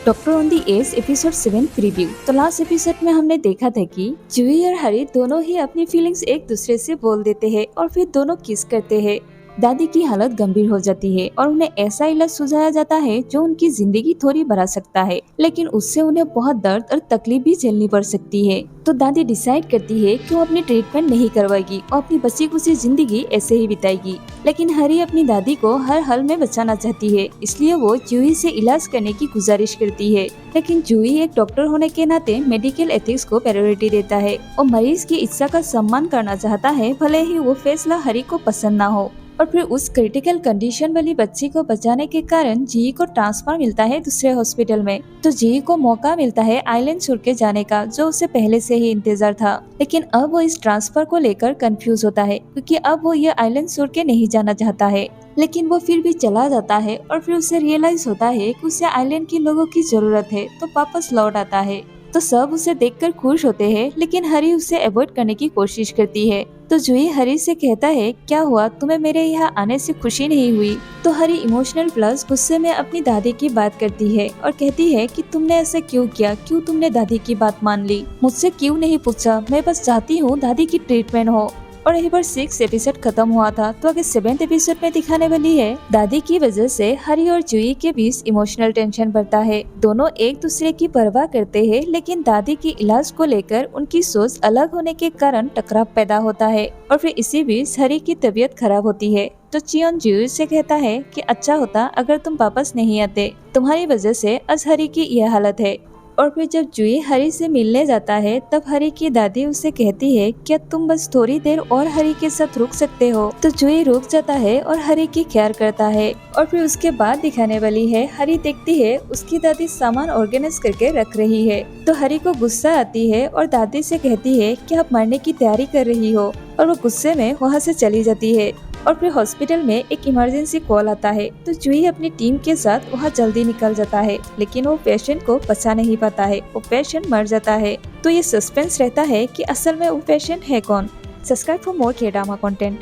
Doctor on the edge episode 7 preview. तो last episode में हमने देखा था कि जूही और हरी दोनों ही अपनी फीलिंग्स एक दूसरे से बोल देते हैं और फिर दोनों किस करते हैं। दादी की हालत गंभीर हो जाती है और उन्हें ऐसा इलाज सुझाया जाता है जो उनकी जिंदगी थोड़ी बढ़ा सकता है, लेकिन उससे उन्हें बहुत दर्द और तकलीफ भी झेलनी पड़ सकती है। तो दादी डिसाइड करती है कि वो अपनी ट्रीटमेंट नहीं करवाएगी और अपनी बची खुची जिंदगी ऐसे ही बिताएगी। लेकिन हरी अपनी दादी को हर हाल में बचाना चाहती है, इसलिए वो जूही से इलाज करने की गुजारिश करती है। लेकिन जूही एक डॉक्टर होने के नाते मेडिकल एथिक्स को प्रायोरिटी देता है और मरीज की इच्छा का सम्मान करना चाहता है, भले ही वो फैसला हरी को पसंद न हो। और फिर उस क्रिटिकल कंडीशन वाली बच्ची को बचाने के कारण जी को ट्रांसफर मिलता है दूसरे हॉस्पिटल में। तो जी को मौका मिलता है आइलैंड छोड़ के जाने का, जो उसे पहले से ही इंतजार था। लेकिन अब वो इस ट्रांसफर को लेकर कंफ्यूज होता है, क्योंकि अब वो ये आइलैंड छोड़ के नहीं जाना चाहता है। लेकिन वो फिर भी चला जाता है और फिर उसे रियलाइज होता है कि उसे आइलैंड के लोगों की जरूरत है, तो वापस लौट आता है। तो सब उसे देखकर खुश होते हैं, लेकिन हरी उसे अवॉइड करने की कोशिश करती है। तो जूही हरी से कहता है, क्या हुआ, तुम्हें मेरे यहाँ आने से खुशी नहीं हुई? तो हरी इमोशनल प्लस गुस्से में अपनी दादी की बात करती है और कहती है कि तुमने ऐसा क्यों किया, क्यों तुमने दादी की बात मान ली, मुझसे क्यों नहीं पूछा, मैं बस चाहती हूँ दादी की ट्रीटमेंट हो। और यही पर 6 एपिसोड खत्म हुआ था, तो आगे 7th एपिसोड में दिखाने वाली है दादी की वजह से हरी और जूही के बीच इमोशनल टेंशन बढ़ता है। दोनों एक दूसरे की परवाह करते हैं, लेकिन दादी की इलाज को लेकर उनकी सोच अलग होने के कारण टकराव पैदा होता है। और फिर इसी बीच हरी की तबीयत खराब होती है, तो चियोन जूही से कहता है कि अच्छा होता अगर तुम वापस नहीं आते, तुम्हारी वजह से आज हरी की यह हालत है। और फिर जब जूही हरी से मिलने जाता है, तब हरी की दादी उसे कहती है, क्या तुम बस थोड़ी देर और हरी के साथ रुक सकते हो? तो जूही रुक जाता है और हरी की केयर करता है। और फिर उसके बाद दिखाने वाली है हरी देखती है उसकी दादी सामान ऑर्गेनाइज करके रख रही है। तो हरी को गुस्सा आती है और दादी से कहती है कि आप मरने की तैयारी कर रही हो, और वो गुस्से में वहाँ से चली जाती है। और फिर हॉस्पिटल में एक इमरजेंसी कॉल आता है, तो जूही अपनी टीम के साथ वहाँ जल्दी निकल जाता है, लेकिन वो पेशेंट को बचा नहीं पाता है, वो पेशेंट मर जाता है। तो ये सस्पेंस रहता है कि असल में वो पेशेंट है कौन। सब्सक्राइब फॉर मोर के ड्रामा कंटेंट।